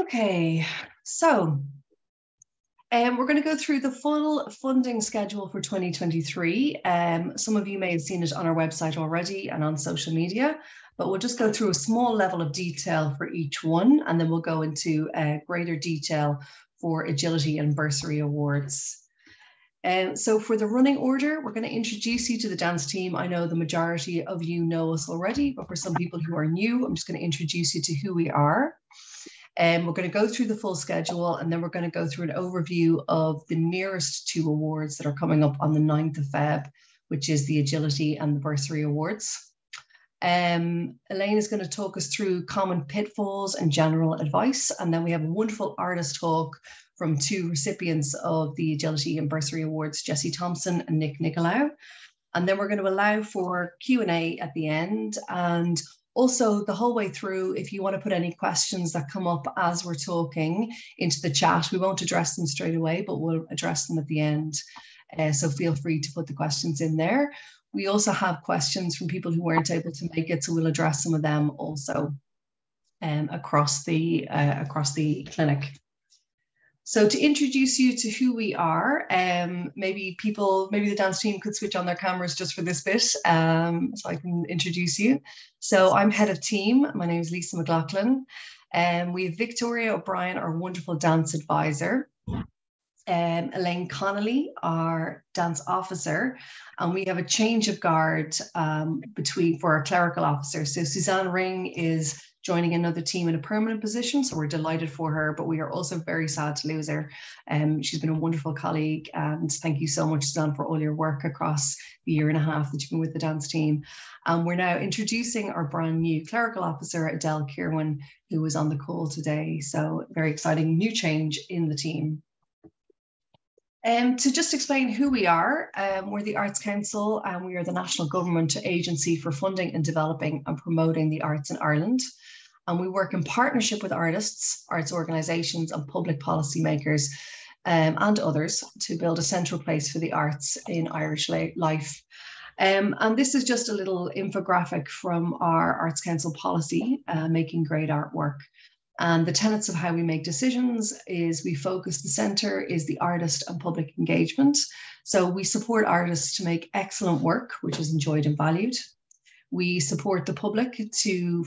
Okay, so we're going to go through the full funding schedule for 2023. Some of you may have seen it on our website already and on social media, but we'll just go through a small level of detail for each one, and then we'll go into greater detail for Agility and Bursary Awards. So for the running order, we're going to introduce you to the dance team. I know the majority of you know us already, but for some people who are new, I'm just going to introduce you to who we are. And we're going to go through the full schedule, and then we're going to go through an overview of the nearest two awards that are coming up on the 9th of Feb, which is the Agility and the Bursary Awards. Elaine is going to talk us through common pitfalls and general advice. And then we have a wonderful artist talk from two recipients of the Agility and Bursary Awards, Jessie Thompson and Nick Nicolau. And then we're going to allow for Q&A at the end. And also the whole way through, if you want to put any questions that come up as we're talking into the chat, we won't address them straight away, but we'll address them at the end. So feel free to put the questions in there. We also have questions from people who weren't able to make it, so we'll address some of them also across the clinic. So to introduce you to who we are, maybe the dance team could switch on their cameras just for this bit, so I can introduce you. So I'm head of team. My name is Lisa McLaughlin. We have Victoria O'Brien, our wonderful dance advisor. Elaine Connolly, our dance officer, and we have a change of guard for our clerical officer. So Suzanne Ring is joining another team in a permanent position, so we're delighted for her, but we are also very sad to lose her. She's been a wonderful colleague, and thank you so much, Suzanne, for all your work across the year and a half that you've been with the dance team. And we're now introducing our brand new clerical officer, Adele Kirwan, who was on the call today. So very exciting new change in the team. To just explain who we are, we're the Arts Council, and we are the national government agency for funding and developing and promoting the arts in Ireland. And we work in partnership with artists, arts organisations and public policymakers and others to build a central place for the arts in Irish life. And this is just a little infographic from our Arts Council policy, making great artwork. And the tenets of how we make decisions is we focus, the centre is the artist and public engagement. So we support artists to make excellent work, which is enjoyed and valued. We support the public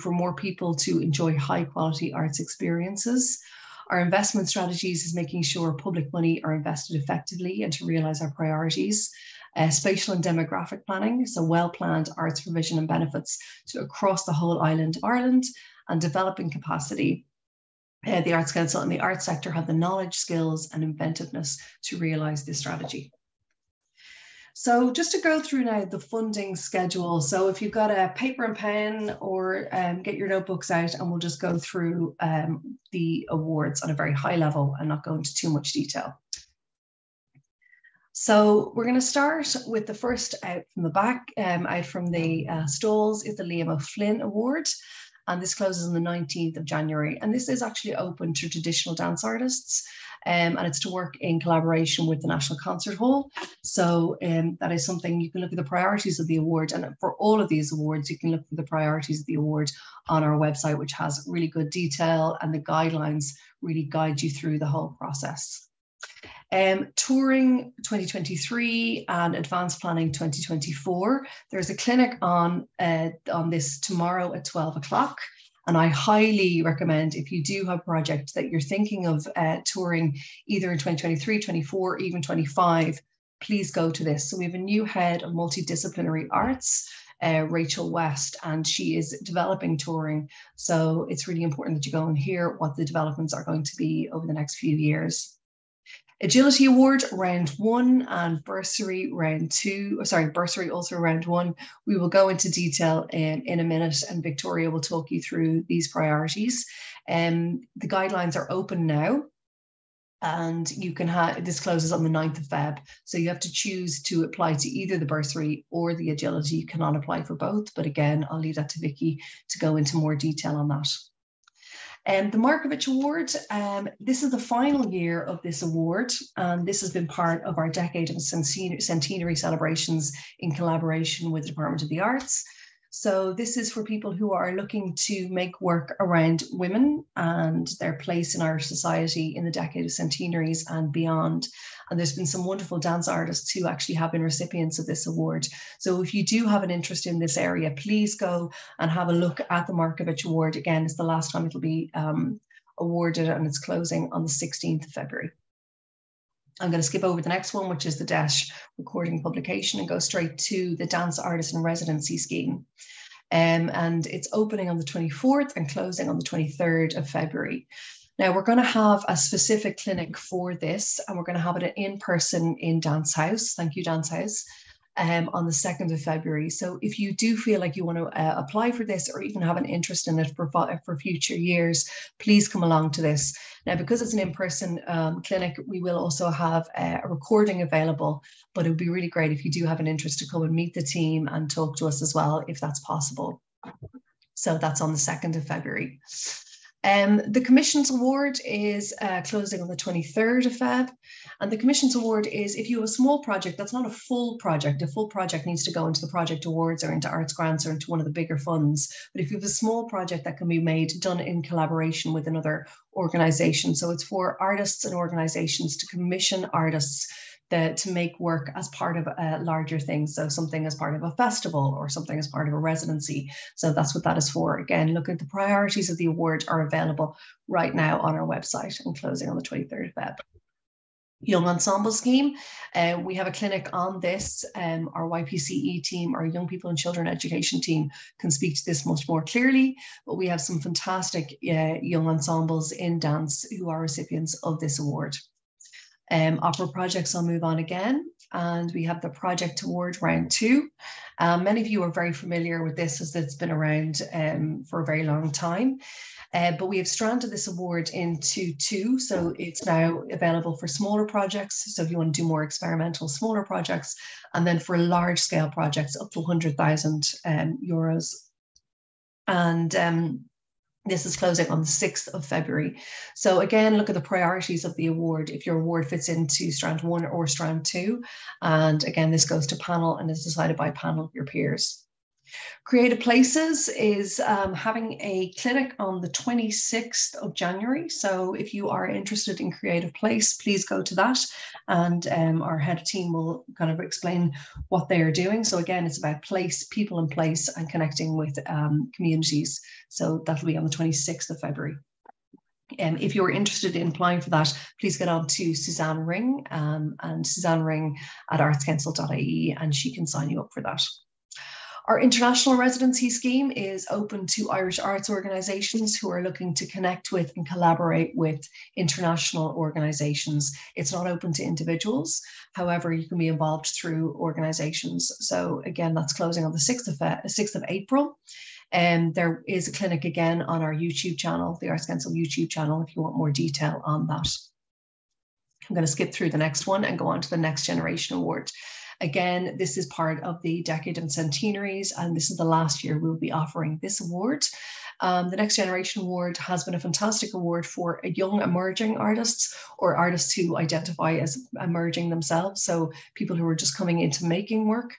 for more people to enjoy high quality arts experiences. Our investment strategies is making sure public money are invested effectively and to realise our priorities. Spatial and demographic planning, so well-planned arts provision and benefits across the whole island of Ireland, and developing capacity. The Arts Council and the arts sector have the knowledge, skills and inventiveness to realise this strategy. So just to go through now the funding schedule. So if you've got a paper and pen, or get your notebooks out, and we'll just go through the awards on a very high level and not go into too much detail. So we're going to start with the first out from the back, out from the stalls, is the Liam O'Flynn Award. And this closes on the 19th of January. And this is actually open to traditional dance artists. And it's to work in collaboration with the National Concert Hall. So that is something you can look at the priorities of the award. And for all of these awards, you can look for the priorities of the award on our website, which has really good detail, and the guidelines really guide you through the whole process. Touring 2023 and advanced planning 2024. There's a clinic on this tomorrow at 12 o'clock. And I highly recommend, if you do have a project that you're thinking of touring either in 2023, 24, even 25, please go to this. So we have a new head of multidisciplinary arts, Rachel West, and she is developing touring. So it's really important that you go and hear what the developments are going to be over the next few years. Agility Award round 1 and Bursary round 2, Bursary also round 1. We will go into detail in a minute, and Victoria will talk you through these priorities. The guidelines are open now, and you can this closes on the 9th of Feb. So you have to choose to apply to either the Bursary or the Agility. You cannot apply for both, but again, I'll leave that to Vicky to go into more detail on that. The Markovich Award, this is the final year of this award, and this has been part of our decade of centenary celebrations in collaboration with the Department of the Arts. So this is for people who are looking to make work around women and their place in our society in the decade of centenaries and beyond. And there's been some wonderful dance artists who actually have been recipients of this award. So if you do have an interest in this area, please go and have a look at the Markovich Award. Again, it's the last time it'll be awarded, and it's closing on the 16th of February. I'm going to skip over the next one, which is the DESH recording publication, and go straight to the Dance Artist in Residency Scheme. And it's opening on the 24th and closing on the 23rd of February. Now, we're going to have a specific clinic for this, and we're going to have it in person in Dance House. Thank you, Dance House. On the 2nd of February. So if you do feel like you want to apply for this or even have an interest in it for future years, please come along to this. Now, because it's an in-person clinic, we will also have a recording available, but it would be really great if you do have an interest to come and meet the team and talk to us as well, if that's possible. So that's on the 2nd of February. The Commissions Award is closing on the 23rd of Feb. And the Commissions Award is if you have a small project, that's not a full project. A full project needs to go into the project awards or into arts grants or into one of the bigger funds. But if you have a small project that can be done in collaboration with another organization. So it's for artists and organizations to commission artists to make work as part of a larger thing. So something as part of a festival or something as part of a residency. So that's what that is for. Again, look at the priorities of the award are available right now on our website and closing on the 23rd of Feb. Young Ensemble Scheme. We have a clinic on this. Our YPCE team, our Young People and Children Education team, can speak to this much more clearly, but we have some fantastic young ensembles in dance who are recipients of this award. Opera projects, I'll move on again. And we have the Project Award Round 2. Many of you are very familiar with this as it's been around for a very long time. But we have stranded this award into 2. So it's now available for smaller projects. So if you want to do more experimental, smaller projects, and then for large scale projects up to 100,000 euros. And this is closing on the 6th of February. So again, look at the priorities of the award if your award fits into strand 1 or strand 2. And again, this goes to panel and is decided by panel of your peers. Creative Places is having a clinic on the 26th of January. So if you are interested in Creative Place, please go to that. And our head of team will kind of explain what they are doing. So again, it's about place, people and place, and connecting with communities. So that'll be on the 26th of February. If you're interested in applying for that, please get on to Suzanne Ring and Suzanne Ring at artscouncil.ie, and she can sign you up for that. Our international residency scheme is open to Irish arts organisations who are looking to connect with and collaborate with international organisations. It's not open to individuals. However, you can be involved through organisations. So again, that's closing on the 6th of April. And there is a clinic again on our YouTube channel, the Arts Council YouTube channel, if you want more detail on that. I'm going to skip through the next one and go on to the Next Generation Award. Again, this is part of the Decade and Centenaries, and this is the last year we'll be offering this award. The Next Generation Award has been a fantastic award for young emerging artists or artists who identify as emerging themselves, so people who are just coming into making work.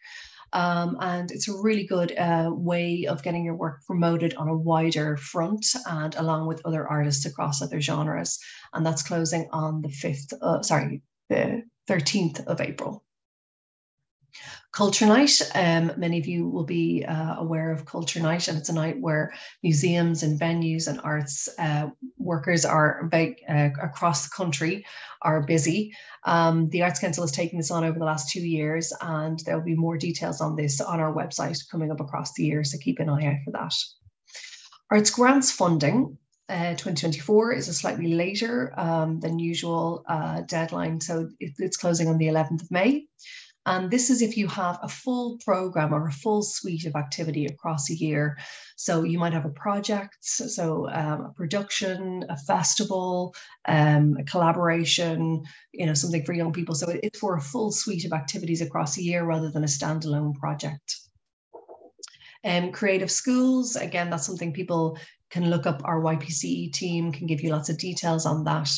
And it's a really good way of getting your work promoted on a wider front and along with other artists across other genres. And that's closing on the 13th of April. Culture Night, many of you will be aware of Culture Night, and it's a night where museums and venues and arts workers are across the country are busy. The Arts Council has taken this on over the last 2 years, and there'll be more details on this on our website coming up across the year, so keep an eye out for that. Arts grants funding. 2024 is a slightly later than usual deadline, so it's closing on the 11th of May. And this is if you have a full program or a full suite of activity across a year. So you might have a project, so a production, a festival, a collaboration, something for young people. So it's for a full suite of activities across a year rather than a standalone project. Creative schools, again, that's something people can look up. Our YPCE team can give you lots of details on that.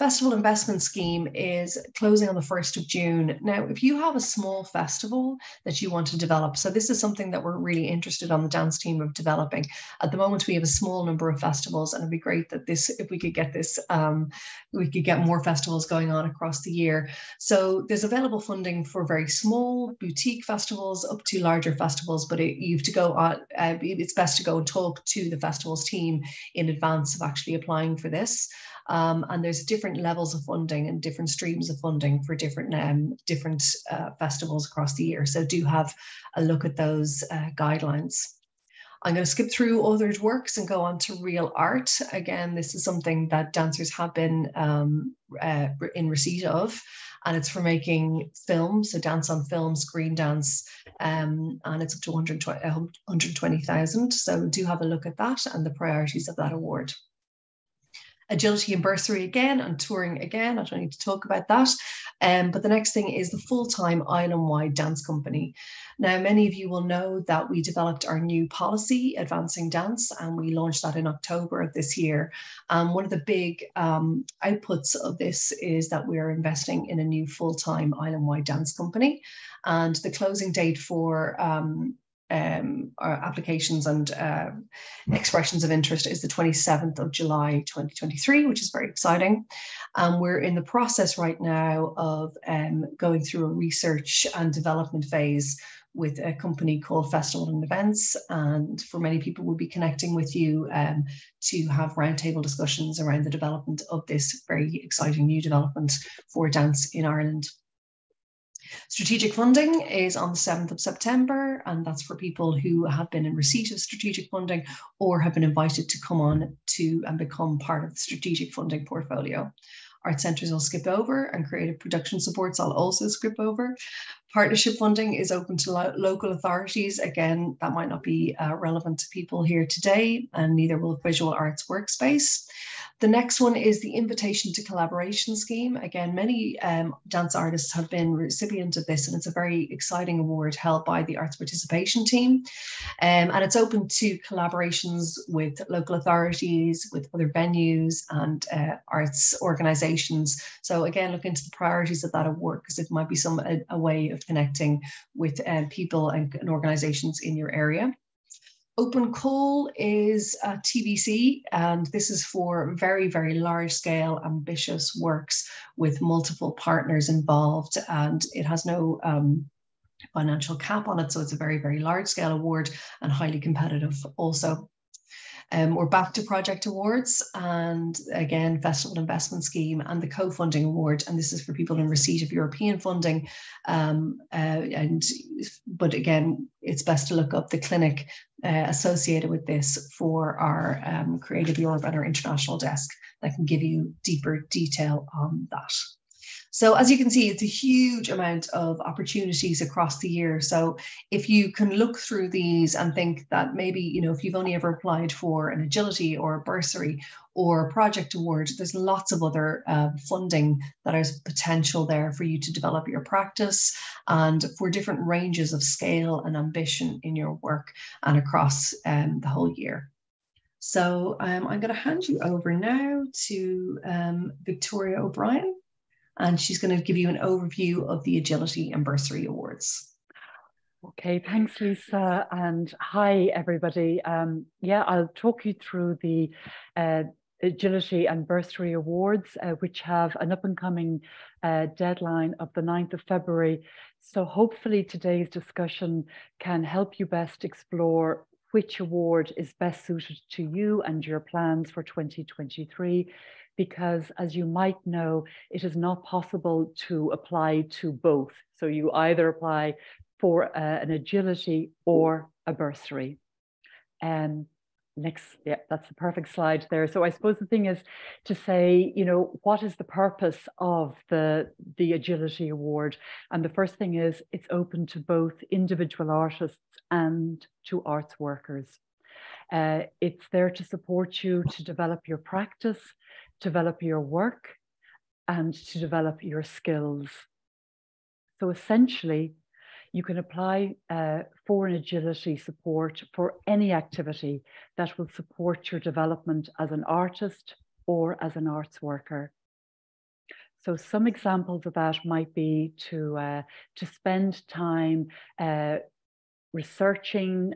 Festival Investment Scheme is closing on the 1st of June. Now, if you have a small festival that you want to develop, so this is something that we're really interested on the dance team of developing. At the moment, we have a small number of festivals, and it'd be great that if we could get this, we could get more festivals going on across the year. So there's available funding for very small boutique festivals up to larger festivals, but you have to go on, it's best to go and talk to the festivals team in advance of actually applying for this. And there's different levels of funding and different streams of funding for different festivals across the year. So do have a look at those guidelines. I'm going to skip through othered works and go on to real art. Again, this is something that dancers have been in receipt of, and it's for making films, so dance on film, screen dance, and it's up to 120,000. So do have a look at that and the priorities of that award. Agility and Bursary again, and touring again. I don't need to talk about that. But the next thing is the full-time island-wide dance company. Now, many of you will know that we developed our new policy, Advancing Dance, and we launched that in October of this year. One of the big outputs of this is that we are investing in a new full-time island-wide dance company. And the closing date for our applications and expressions of interest is the 27th of July 2023, which is very exciting. We're in the process right now of going through a research and development phase with a company called Festival and Events, and for many people we'll be connecting with you to have roundtable discussions around the development of this very exciting new development for dance in Ireland. Strategic funding is on the 7th of September, and that's for people who have been in receipt of strategic funding or have been invited to come on to and become part of the strategic funding portfolio. Art centres I'll skip over, and creative production supports I'll also skip over. Partnership funding is open to local authorities. Again, that might not be relevant to people here today, and neither will Visual Arts Workspace. The next one is the Invitation to Collaboration Scheme. Again, many dance artists have been recipient of this, and it's a very exciting award held by the Arts Participation Team. And it's open to collaborations with local authorities, with other venues and arts organisations. So again, look into the priorities of that award, because it might be a way of connecting with people and organisations in your area. Open call is TBC, and this is for very, very large scale, ambitious works with multiple partners involved, and it has no financial cap on it. So it's a very, very large scale award and highly competitive also. We're back to project awards, and again, Festival Investment Scheme and the co-funding award, and this is for people in receipt of European funding. But again, it's best to look up the clinic associated with this for our Creative Europe and our international desk that can give you deeper detail on that. So as you can see, it's a huge amount of opportunities across the year. So if you can look through these and think that maybe, you know, if you've only ever applied for an agility or a bursary or a project award, there's lots of other funding that is potential there for you to develop your practice and for different ranges of scale and ambition in your work and across the whole year. So I'm going to hand you over now to Victoria O'Brien, and she's going to give you an overview of the Agility and Bursary Awards. Okay, thanks, Lisa, and hi, everybody. Yeah, I'll talk you through the Agility and Bursary Awards, which have an up-and-coming deadline of the 9th of February. So hopefully today's discussion can help you best explore which award is best suited to you and your plans for 2023. Because as you might know, it is not possible to apply to both. So you either apply for an agility or a bursary. Next, yeah, that's the perfect slide there. So I suppose the thing is to say, you know, what is the purpose of the Agility Award? And the first thing is it's open to both individual artists and to arts workers. It's there to support you to develop your practice, develop your work, and to develop your skills. So essentially, you can apply for an agility support for any activity that will support your development as an artist or as an arts worker. So some examples of that might be to spend time researching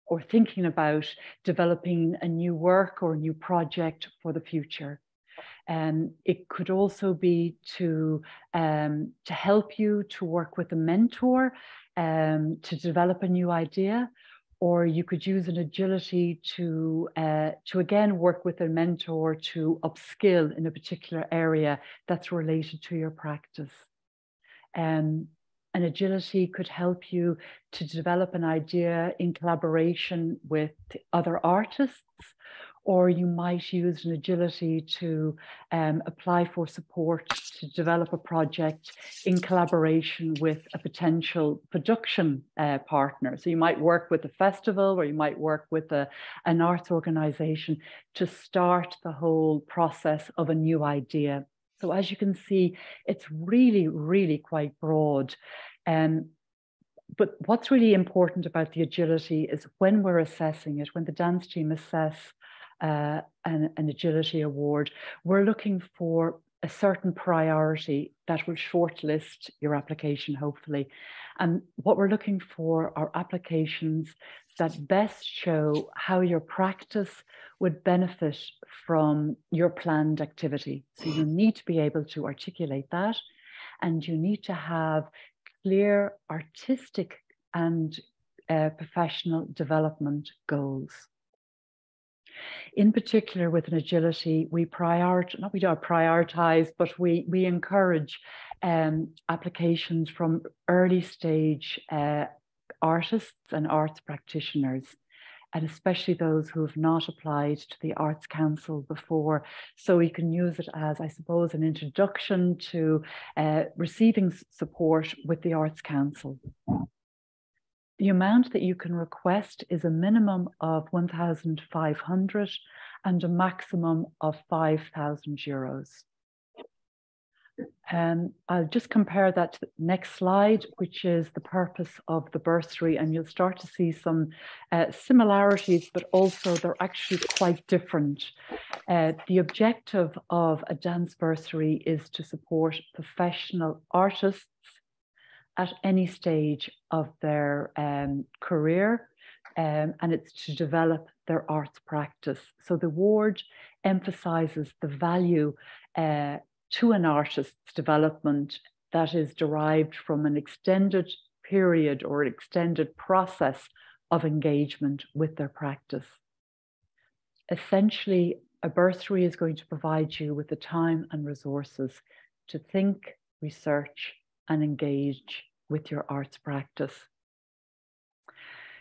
or thinking about developing a new work or a new project for the future. It could also be to help you to work with a mentor to develop a new idea, or you could use an agility to again work with a mentor to upskill in a particular area that's related to your practice. An agility could help you to develop an idea in collaboration with other artists, or you might use an agility to apply for support to develop a project in collaboration with a potential production partner. So you might work with a festival, or you might work with an arts organization to start the whole process of a new idea. So as you can see, it's really, really quite broad. But what's really important about the agility is when we're assessing it, when the dance team assess an agility award, we're looking for a certain priority that will shortlist your application, hopefully. And what we're looking for are applications that best show how your practice would benefit from your planned activity. So you need to be able to articulate that, and you need to have clear artistic and professional development goals. In particular, with an agility, we prioritize, but we encourage applications from early stage artists and arts practitioners, and especially those who have not applied to the Arts Council before. So we can use it as, I suppose, an introduction to receiving support with the Arts Council. The amount that you can request is a minimum of 1,500 and a maximum of 5,000 euros. I'll just compare that to the next slide, which is the purpose of the bursary, and you'll start to see some similarities, but also they're actually quite different. The objective of a dance bursary is to support professional artists at any stage of their career, and it's to develop their arts practice. So the award emphasizes the value to an artist's development that is derived from an extended period or extended process of engagement with their practice. Essentially, a bursary is going to provide you with the time and resources to think, research, and engage with your arts practice.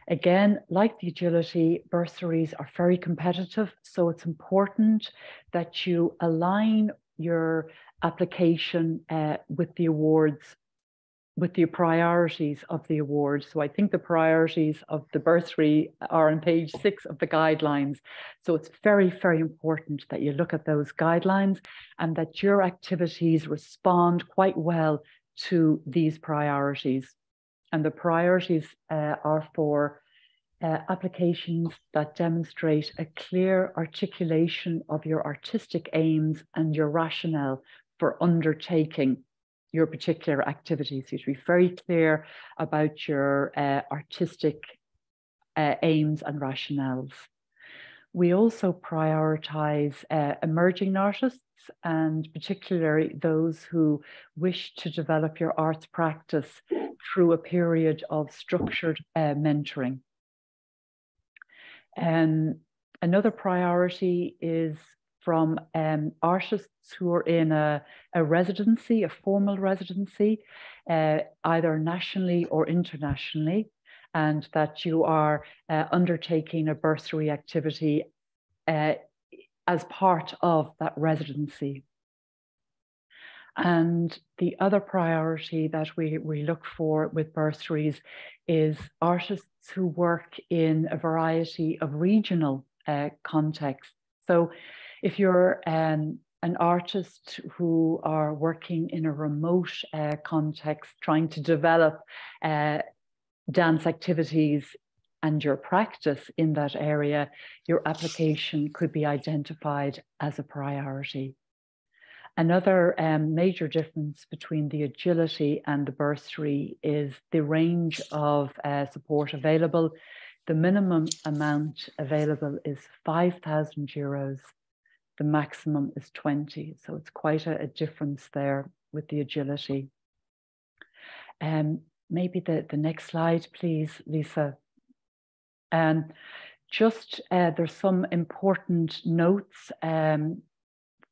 Again, like the agility, bursaries are very competitive, so it's important that you align your application with the awards, with the priorities of the awards. So I think the priorities of the bursary are on page 6 of the guidelines. So it's very, very important that you look at those guidelines and that your activities respond quite well to these priorities. And the priorities are for applications that demonstrate a clear articulation of your artistic aims and your rationale for undertaking your particular activities. You should be very clear about your artistic aims and rationales. We also prioritize emerging artists, and particularly those who wish to develop your arts practice through a period of structured mentoring. Another priority is from artists who are in a residency, a formal residency, either nationally or internationally, and that you are undertaking a bursary activity as part of that residency. And the other priority that we look for with bursaries is artists who work in a variety of regional contexts. So if you're an artist who are working in a remote context, trying to develop dance activities and your practice in that area, your application could be identified as a priority. Another major difference between the Agility and the Bursary is the range of support available. The minimum amount available is €5,000. The maximum is 20. So it's quite a difference there with the Agility. Maybe the next slide, please, Lisa. Just there's some important notes,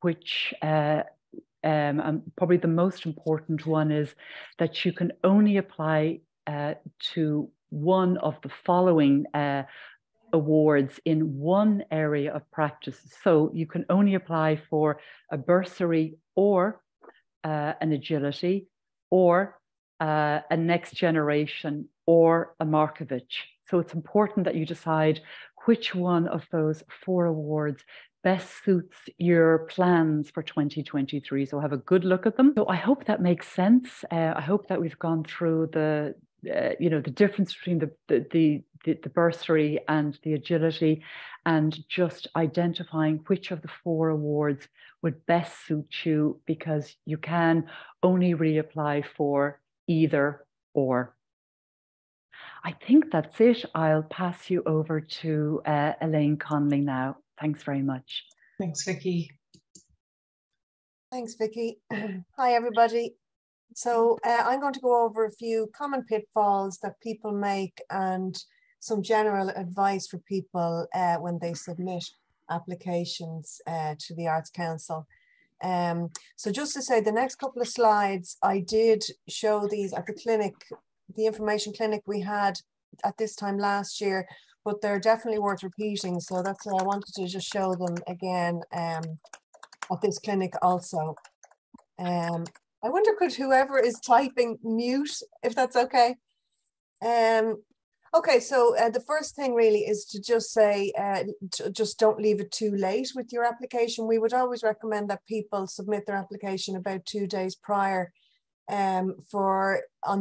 which probably the most important one is that you can only apply to one of the following awards in one area of practice. So you can only apply for a bursary or an Agility or a next generation or a Markovich. So it's important that you decide which one of those 4 awards best suits your plans for 2023. So have a good look at them. So I hope that makes sense. I hope that we've gone through the difference between the bursary and the Agility, and just identifying which of the 4 awards would best suit you, because you can only reapply for either or. I think that's it. I'll pass you over to Elaine Conley now. Thanks very much. Thanks, Vicky. Thanks, Vicky. Hi, everybody. So I'm going to go over a few common pitfalls that people make and some general advice for people when they submit applications to the Arts Council. So just to say, the next couple of slides, I did show these at the clinic, the information clinic we had at this time last year, but they're definitely worth repeating. So that's why I wanted to just show them again at this clinic also. I wonder, could whoever is typing mute, if that's okay? Okay, so the first thing really is to just say, just don't leave it too late with your application. We would always recommend that people submit their application about 2 days prior. On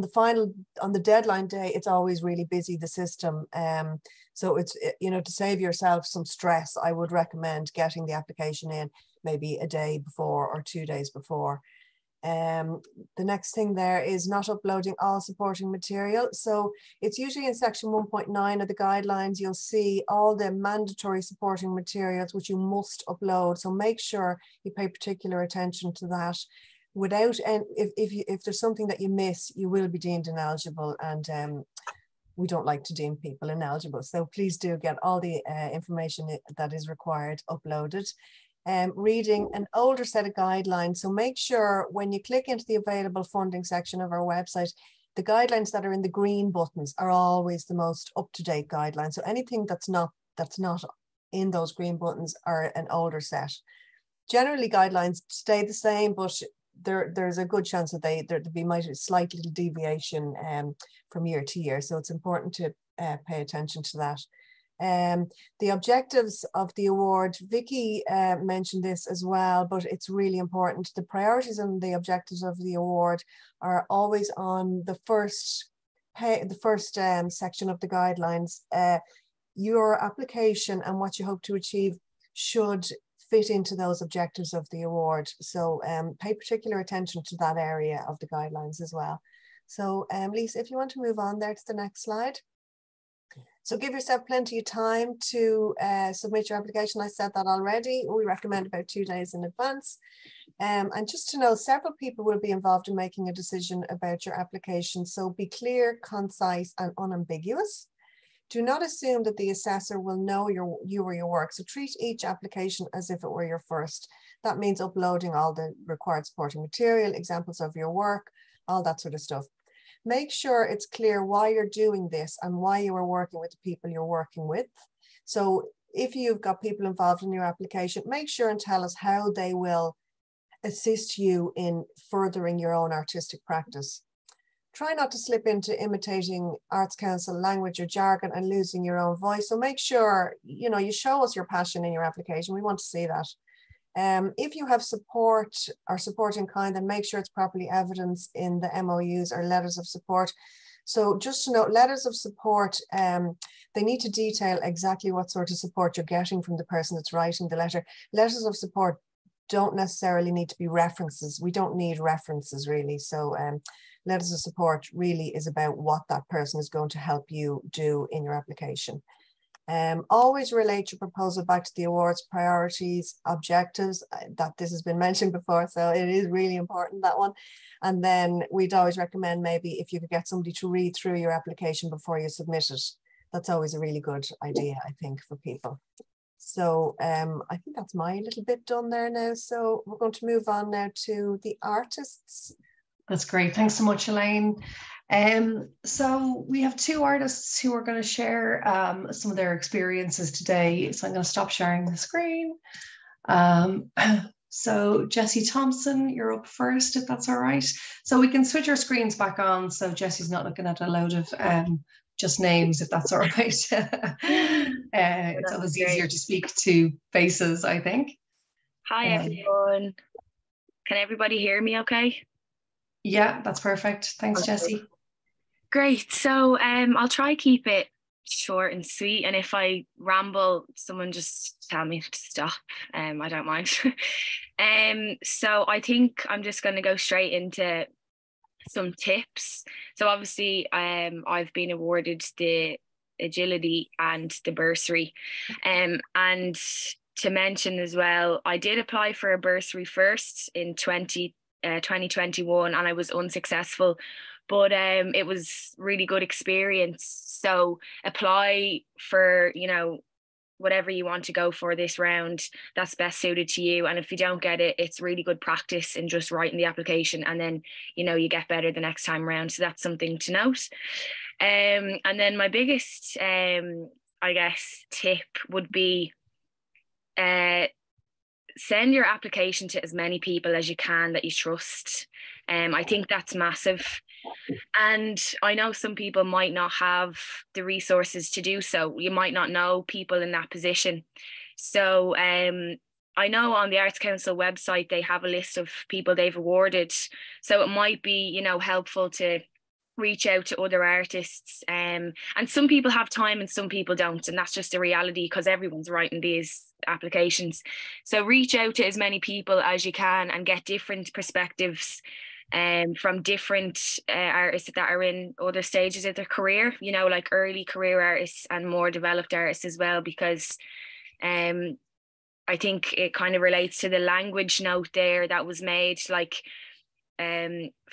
the deadline day, it's always really busy, the system. So it's, to save yourself some stress, I would recommend getting the application in maybe a day before or 2 days before. The next thing there is not uploading all supporting material. So it's usually in section 1.9 of the guidelines, you'll see all the mandatory supporting materials which you must upload. So make sure you pay particular attention to that. Without, and if there's something that you miss, you will be deemed ineligible, and we don't like to deem people ineligible. So please do get all the information that is required uploaded. Reading an older set of guidelines. So make sure when you click into the available funding section of our website, the guidelines that are in the green buttons are always the most up-to-date guidelines. So anything that's not in those green buttons are an older set. Generally, guidelines stay the same, but there's a good chance that there might be a slight little deviation from year to year. So it's important to pay attention to that. The objectives of the award, Vicky mentioned this as well, but it's really important. The priorities and the objectives of the award are always on the first section of the guidelines. Your application and what you hope to achieve should fit into those objectives of the award. So pay particular attention to that area of the guidelines as well. So Lisa, if you want to move on there to the next slide. So give yourself plenty of time to submit your application. I said that already. We recommend about 2 days in advance. And just to know, several people will be involved in making a decision about your application. So be clear, concise, and unambiguous. Do not assume that the assessor will know you or your work. So treat each application as if it were your first. That means uploading all the required supporting material, examples of your work, all that sort of stuff. Make sure it's clear why you're doing this and why you are working with the people you're working with. So if you've got people involved in your application, make sure and tell us how they will assist you in furthering your own artistic practice. Try not to slip into imitating Arts Council language or jargon and losing your own voice. So make sure, you show us your passion in your application. We want to see that. If you have support or support in kind, then make sure it's properly evidenced in the MOUs or letters of support. So just to note, letters of support, they need to detail exactly what sort of support you're getting from the person that's writing the letter. Letters of support don't necessarily need to be references. We don't need references really. So letters of support really is about what that person is going to help you do in your application. Always relate your proposal back to the awards priorities, objectives, that this has been mentioned before, so it is really important, that one. And then we'd always recommend maybe if you could get somebody to read through your application before you submit it. That's always a really good idea, I think, for people. So I think that's my little bit done there now. So we're going to move on now to the artists. That's great. Thanks so much, Elaine. So we have two artists who are going to share some of their experiences today. So I'm going to stop sharing the screen. So Jessie Thompson, you're up first, if that's all right. So we can switch our screens back on so Jessie's not looking at a load of just names, if that's all right. It's always easier to speak to faces, I think. Hi, everyone. Can everybody hear me okay? Yeah, that's perfect. Thanks, Jessie. Great. So I'll try keep it short and sweet. And if I ramble, someone just tell me to stop. I don't mind. So I think I'm just going to go straight into some tips. So obviously I've been awarded the Agility and the Bursary. And to mention as well, I did apply for a bursary first in 2021 and I was unsuccessful, but it was really good experience. So apply for, you know, whatever you want to go for this round that's best suited to you. And if you don't get it, it's really good practice in just writing the application, and then, you know, you get better the next time around. So that's something to note. And then my biggest, I guess, tip would be send your application to as many people as you can that you trust. I think that's massive. And I know some people might not have the resources to do so. You might not know people in that position. So I know on the Arts Council website, they have a list of people they've awarded. So it might be, you know, helpful to reach out to other artists. And some people have time and some people don't. And that's just a reality because everyone's writing these applications. So reach out to as many people as you can and get different perspectives from different artists that are in other stages of their career, you know, like early career artists and more developed artists as well, because I think it kind of relates to the language note there that was made, like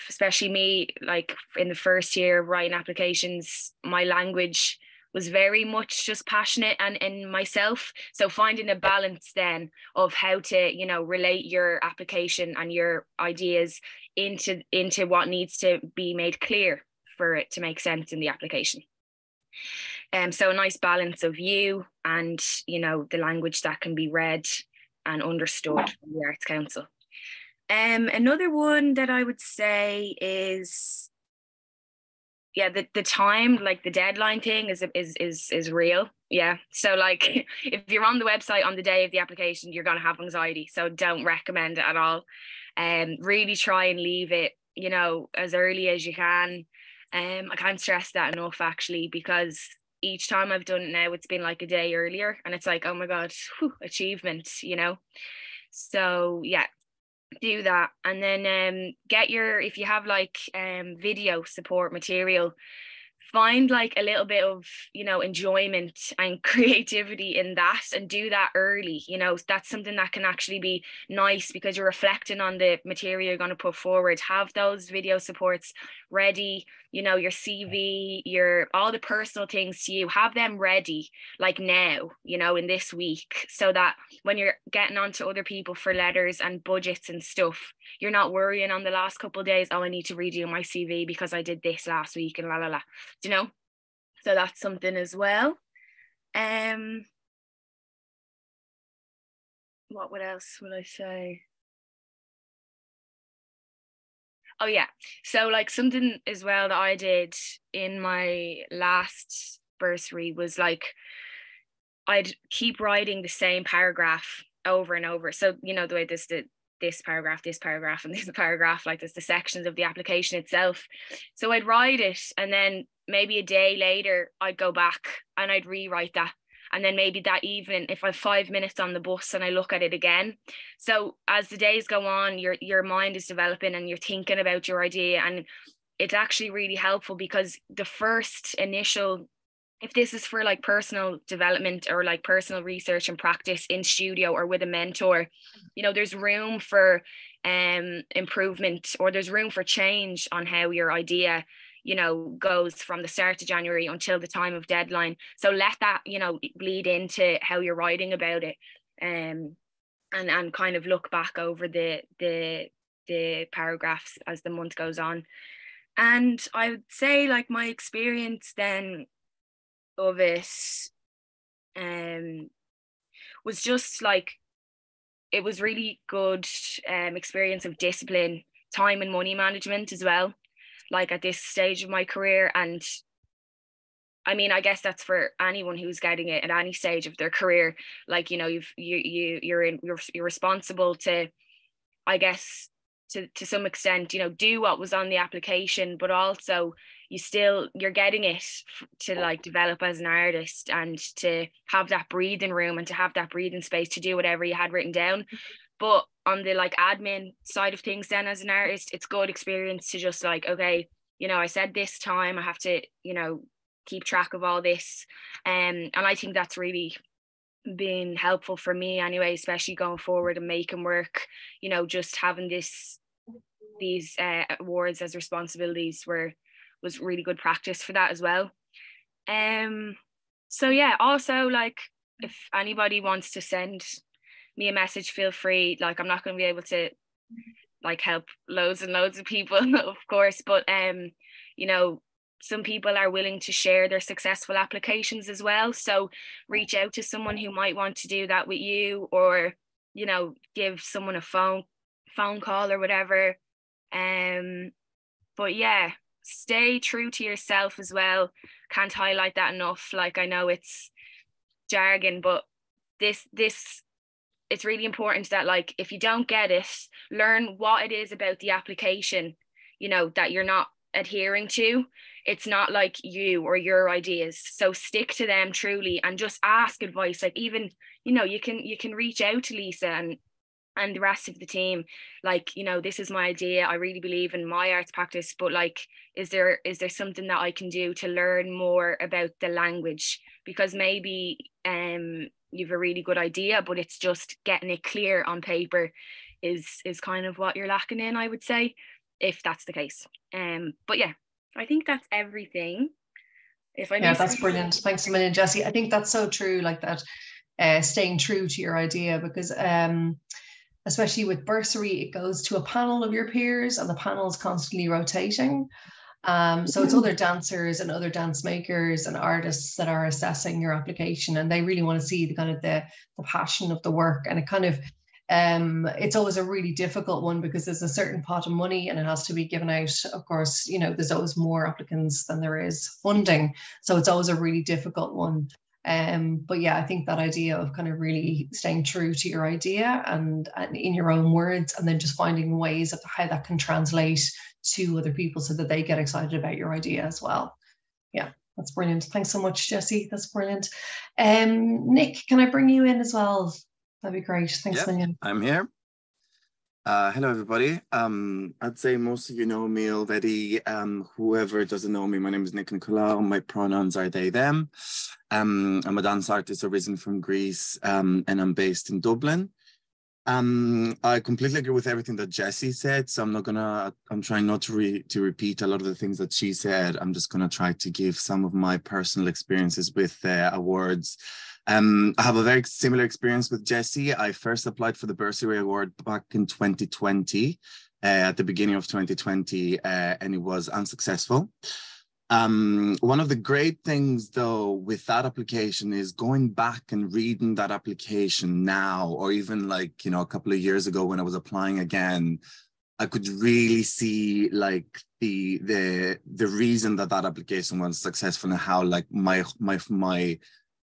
especially me, like in the first year of writing applications, my language was very much just passionate and in myself. So finding a balance then of how to, you know, relate your application and your ideas into what needs to be made clear for it to make sense in the application. So a nice balance of you and, you know, the language that can be read and understood from the Arts Council. Another one that I would say is, yeah, the time, like the deadline thing is real. Yeah. So like if you're on the website on the day of the application, you're going to have anxiety. So don't recommend it at all. Really try and leave it, you know, as early as you can. I can't stress that enough actually, because each time I've done it now, it's been like a day earlier and it's like, oh my God, whew, achievement, you know? So yeah, do that. And then get your, if you have like video support material, find like a little bit of, you know, enjoyment and creativity in that and do that early. You know, that's something that can actually be nice because you're reflecting on the material you're going to put forward. Have those video supports ready, you know, your CV, your all the personal things to you, have them ready like now, you know, in this week, so that when you're getting on to other people for letters and budgets and stuff, you're not worrying on the last couple of days, oh, I need to redo my CV because I did this last week and la la la, you know. So that's something as well. What else would I say? Oh yeah, so like something as well that I did in my last bursary was like I'd keep writing the same paragraph over and over. So, you know, the way this paragraph, and this paragraph, like there's the sections of the application itself. So I'd write it and then maybe a day later I'd go back and I'd rewrite that. And then maybe that evening, if I have 5 minutes on the bus and I look at it again. So as the days go on, your mind is developing and you're thinking about your idea, and it's actually really helpful because the first initial, if this is for like personal development or like personal research and practice in studio or with a mentor, you know, there's room for improvement, or there's room for change on how your idea, you know, goes from the start of January until the time of deadline. So let that, you know, bleed into how you're writing about it, and kind of look back over the paragraphs as the month goes on. And I would say, like, my experience then of it was just like, it was really good experience of discipline, time and money management as well, like at this stage of my career. And I mean, I guess that's for anyone who's getting it at any stage of their career. Like, you know, you're responsible to, I guess, to some extent, you know, do what was on the application, but also you're getting it to like develop as an artist, and to have that breathing room and to have that breathing space to do whatever you had written down. But on the like admin side of things, then as an artist, it's good experience to just like, okay, you know, I said this time, I have to, you know, keep track of all this. And I think that's really been helpful for me anyway, especially going forward and making work, you know, just having these awards as responsibilities was really good practice for that as well. So yeah, also, like, if anybody wants to send me a message, feel free. Like, I'm not going to be able to like help loads and loads of people of course, but you know, some people are willing to share their successful applications as well. So reach out to someone who might want to do that with you, or, you know, give someone a phone call or whatever. But yeah, stay true to yourself as well. Can't highlight that enough. Like, I know it's jargon, but this it's really important that, like, if you don't get it, learn what it is about the application, you know, that you're not adhering to. It's not like you or your ideas, so stick to them truly, and just ask advice. Like, even, you know, you can reach out to Lisa and the rest of the team, like, you know, this is my idea, I really believe in my arts practice, but like, is there something that I can do to learn more about the language? Because maybe you've a really good idea, but it's just getting it clear on paper is kind of what you're lacking in, I would say, if that's the case. But yeah, I think that's everything. If I yeah, that's brilliant. Thanks a million, Jessie. I think that's so true, like that, staying true to your idea, because especially with bursary, it goes to a panel of your peers, and the panel is constantly rotating. So it's other dancers and other dance makers and artists that are assessing your application, and they really want to see the kind of the passion of the work. And it kind of it's always a really difficult one, because there's a certain pot of money and it has to be given out. Of course, you know, there's always more applicants than there is funding, so it's always a really difficult one. But yeah, I think that idea of kind of really staying true to your idea and in your own words, and then just finding ways of how that can translate to other people so that they get excited about your idea as well. Yeah, that's brilliant. Thanks so much, Jessie. That's brilliant. Nick, can I bring you in as well? That'd be great. Thanks, Million. I'm here. Hello, everybody. I'd say most of you know me already. Whoever doesn't know me, my name is Nick Nicolau. My pronouns are they, them. I'm a dance artist originating from Greece, and I'm based in Dublin. I completely agree with everything that Jessie said, so I'm trying not to repeat a lot of the things that she said. I'm just gonna try to give some of my personal experiences with awards. I have a very similar experience with Jessie. I first applied for the Bursary Award back in 2020, at the beginning of 2020, and it was unsuccessful. One of the great things, though, with that application is going back and reading that application now, or even like, you know, a couple of years ago when I was applying again, I could really see like the reason that application was successful, and how like my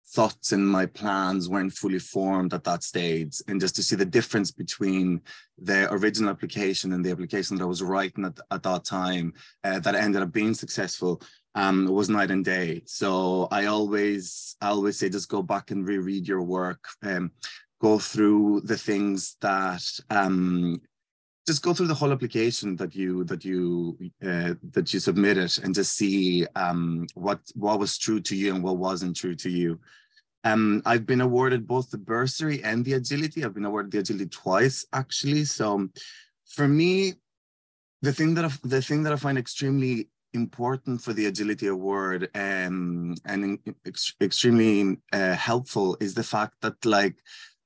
thoughts and my plans weren't fully formed at that stage. And just to see the difference between the original application and the application that I was writing at that time that ended up being successful was night and day. So I always say, just go back and reread your work, go through the things that just go through the whole application that you submitted, and just see what was true to you and what wasn't true to you. I've been awarded both the bursary and the agility. I've been awarded the agility twice, actually. So for me, the thing that I find extremely important for the Agility Award and extremely helpful is the fact that, like,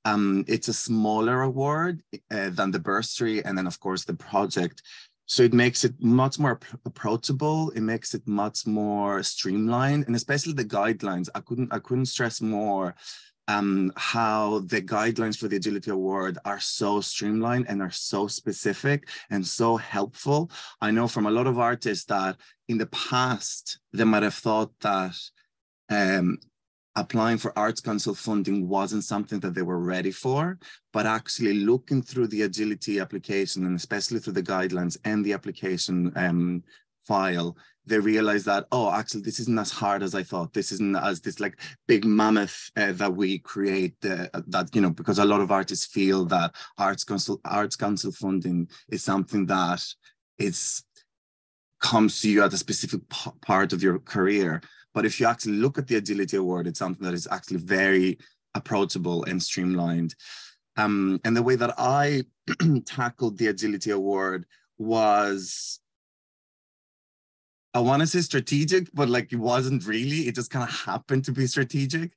it's a smaller award than the bursary, and then of course the project. So it makes it much more approachable. It makes it much more streamlined, and especially the guidelines. I couldn't stress more how the guidelines for the Agility Award are so streamlined and are so specific and so helpful. I know from a lot of artists that in the past, they might have thought that applying for Arts Council funding wasn't something that they were ready for, but actually looking through the Agility application, and especially through the guidelines and the application file, they realized that, oh, actually, this isn't as hard as I thought. This isn't as this like big mammoth that we create that, you know, because a lot of artists feel that Arts Council funding is something that comes to you at a specific part of your career. But if you actually look at the Agility Award, it's something that is actually very approachable and streamlined. And the way that I tackled the Agility Award was, I want to say strategic, but like it wasn't really. It just kind of happened to be strategic.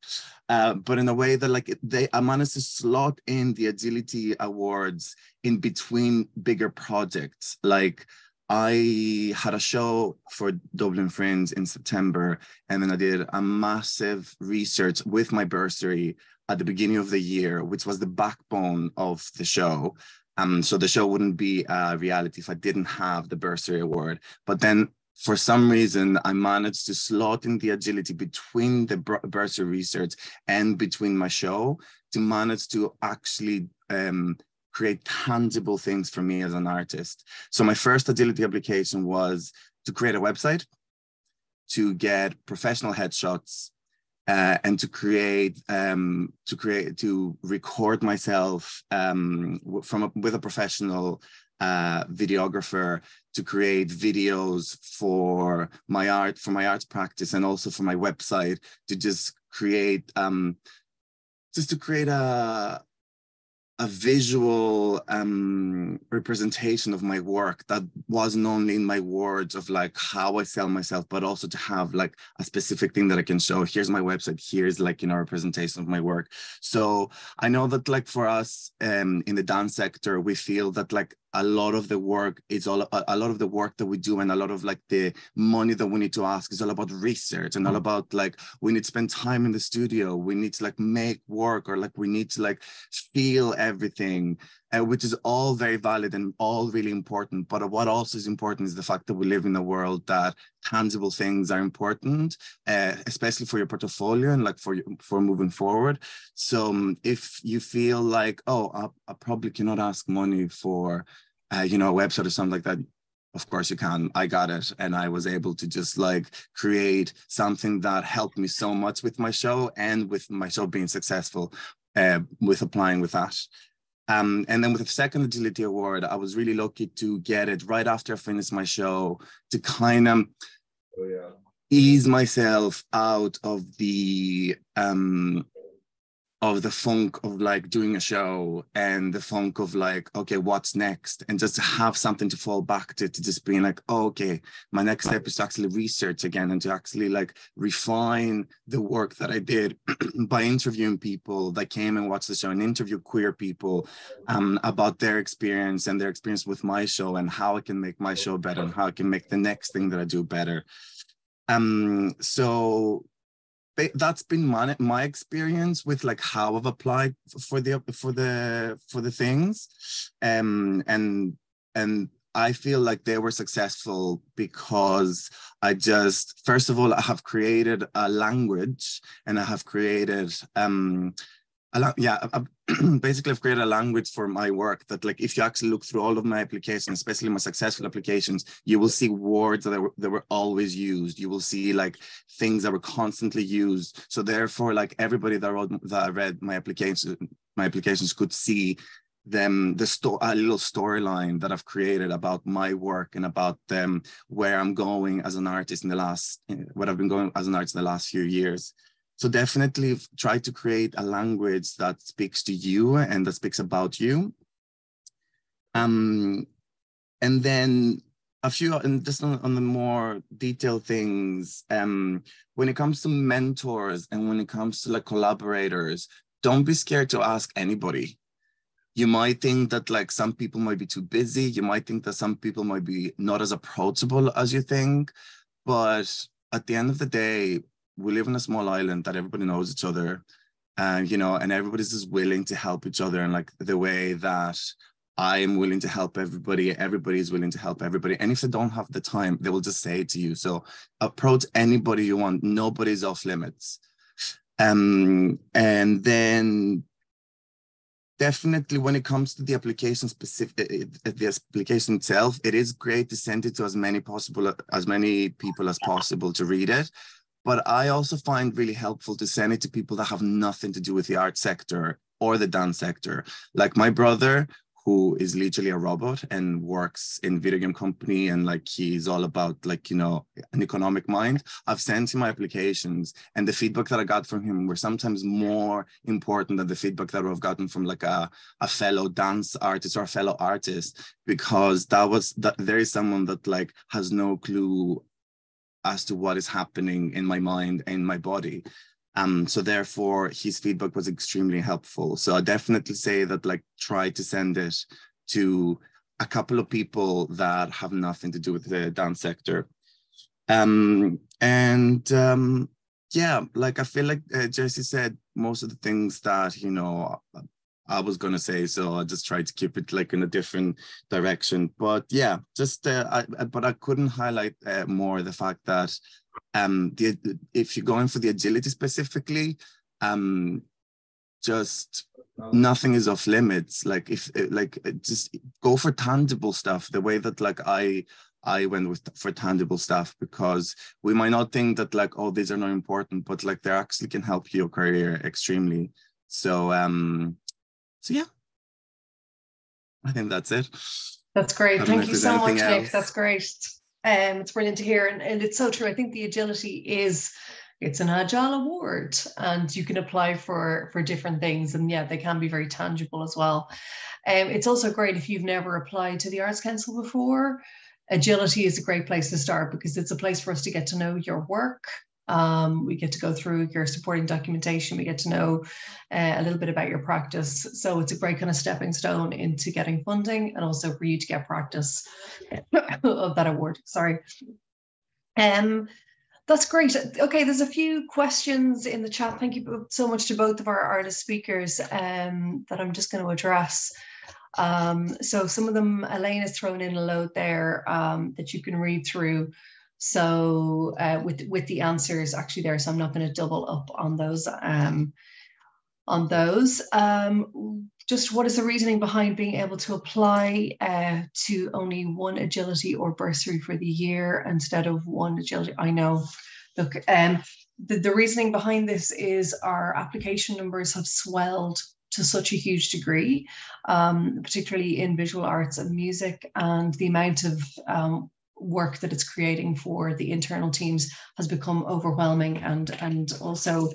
But in a way that like I managed to slot in the Agility Awards in between bigger projects. Like, I had a show for Dublin Fringe in September, and then I did a massive research with my bursary at the beginning of the year, which was the backbone of the show. So the show wouldn't be a reality if I didn't have the bursary award. But then for some reason, I managed to slot in the Agility between the bursary research and between my show to manage to actually create tangible things for me as an artist. So my first Agility application was to create a website, to get professional headshots, and to record myself with a professional videographer, to create videos for my arts practice, and also for my website, to just create a visual representation of my work that wasn't only in my words of like how I sell myself, but also to have like a specific thing that I can show. Here's my website. Here's like, you know, a representation of my work. So I know that like for us in the dance sector, we feel that like a lot of the work that we do, and a lot of like the money that we need to ask is all about research, and all about like we need to spend time in the studio, we need to like make work, or like we need to like feel everything, which is all very valid and all really important. But what also is important is the fact that we live in a world that tangible things are important, especially for your portfolio and like for moving forward. So if you feel like, oh, I probably cannot ask money for you know, a website or something like that, of course you can. I got it, and I was able to just like create something that helped me so much with my show, and with my show being successful with applying with that. And then with the second Agility Award, I was really lucky to get it right after I finished my show, to kind of ease myself out of the funk of like doing a show, and the funk of like, okay, what's next? And just to have something to fall back to just being like, oh, okay, my next step is to actually research again, and to actually like refine the work that I did by interviewing people that came and watched the show, and interview queer people about their experience and their experience with my show, and how I can make my show better, and how I can make the next thing that I do better. So that's been my experience with like how I've applied for the things, and I feel like they were successful because I just, first of all, I have created a language, and I have created basically I've created a language for my work that, like, if you actually look through all of my applications, especially my successful applications, you will see words that were always used. You will see like things that were constantly used. So therefore, like, everybody that read my applications could see them, a little storyline that I've created about my work and about them, where I'm going as an artist what I've been going as an artist in the last few years. So definitely try to create a language that speaks to you and that speaks about you. And then just on the more detailed things, when it comes to mentors and when it comes to like collaborators, don't be scared to ask anybody. You might think that like some people might be too busy. You might think that some people might be not as approachable as you think. But at the end of the day, we live in a small island that everybody knows each other, and and everybody's just willing to help each other. And like the way that I am willing to help everybody, everybody's willing to help everybody. And if they don't have the time, they will just say it to you. So approach anybody you want. Nobody's off limits. And then definitely when it comes to the application the application itself, it is great to send it to as many people as possible to read it. But I also find really helpful to send it to people that have nothing to do with the art sector or the dance sector. Like my brother, who is literally a robot and works in video game company, and like he's all about like, an economic mind. I've sent him my applications, and the feedback that I got from him were sometimes more important than the feedback that I've gotten from like a fellow dance artist or a fellow artist, because there is someone that like has no clue as to what is happening in my mind and my body. So therefore his feedback was extremely helpful. So I definitely say that like try to send it to a couple of people that have nothing to do with the dance sector. Yeah, like I feel like Jesse said most of the things that, I was going to say, so I just tried to keep it like in a different direction. But yeah, just but I couldn't highlight more the fact that if you're going for the agility specifically, just nothing is off limits. Like just go for tangible stuff. The way that like I went for tangible stuff, because we might not think that like, oh, these are not important, but like they actually can help your career extremely. So yeah, I think that's it. That's great. Thank you so much, Nick. That's great. It's brilliant to hear. And it's so true. I think the agility it's an Agile award, and you can apply for different things. And yeah, they can be very tangible as well. It's also great if you've never applied to the Arts Council before. Agility is a great place to start, because it's a place for us to get to know your work. We get to go through your supporting documentation. We get to know a little bit about your practice. So it's a great kind of stepping stone into getting funding, and also for you to get practice of that award. Sorry. That's great. Okay, there's a few questions in the chat. Thank you so much to both of our artist speakers that I'm just going to address. So some of them, Elaine has thrown in a load there that you can read through. So with the answers actually there, so I'm not going to double up on those. Just what is the reasoning behind being able to apply to only one agility or bursary for the year instead of one agility? I know. Look, the reasoning behind this is our application numbers have swelled to such a huge degree, particularly in visual arts and music, and the amount of work that it's creating for the internal teams has become overwhelming. And also,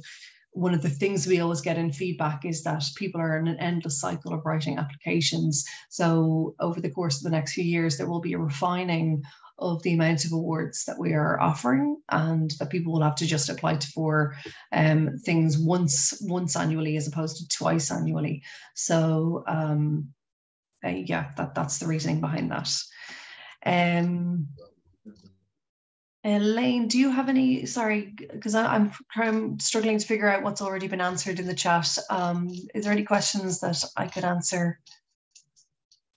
one of the things we always get in feedback is that people are in an endless cycle of writing applications. So over the course of the next few years, there will be a refining of the amount of awards that we are offering, and that people will have to just apply for things once annually as opposed to twice annually. So yeah, that's the reasoning behind that. Elaine, do you have any, sorry, because I'm struggling to figure out what's already been answered in the chat. Is there any questions that I could answer?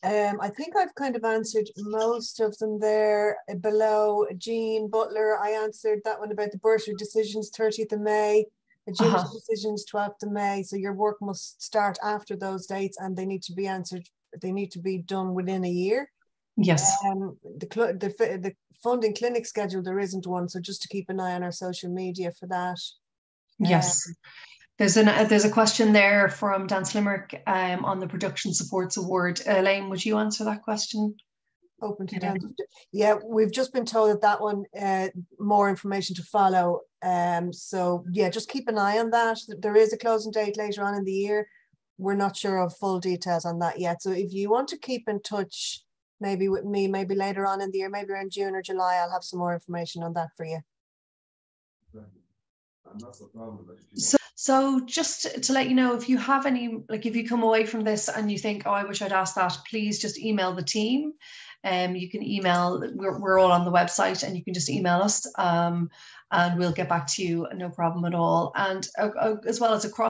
I think I've kind of answered most of them there. Below, Jean Butler, I answered that one about the bursary decisions, 30th of May, agility decisions, 12th of May. So your work must start after those dates and they need to be answered, they need to be done within a year. Yes. The funding clinic schedule, there isn't one. So just to keep an eye on our social media for that. Yes. There's a question there from Dan Slimerick on the Production Supports Award. Elaine, would you answer that question? Open to Dan. Yeah, we've just been told that one, more information to follow. So yeah, just keep an eye on that. There is a closing date later on in the year. We're not sure of full details on that yet. So if you want to keep in touch, maybe with me, maybe later on in the year, maybe around June or July, I'll have some more information on that for you. So just to let you know, if you have any, like if you come away from this and you think, oh, I wish I'd asked that, please just email the team. You can email, we're all on the website, and you can just email us and we'll get back to you, no problem at all. And as well as across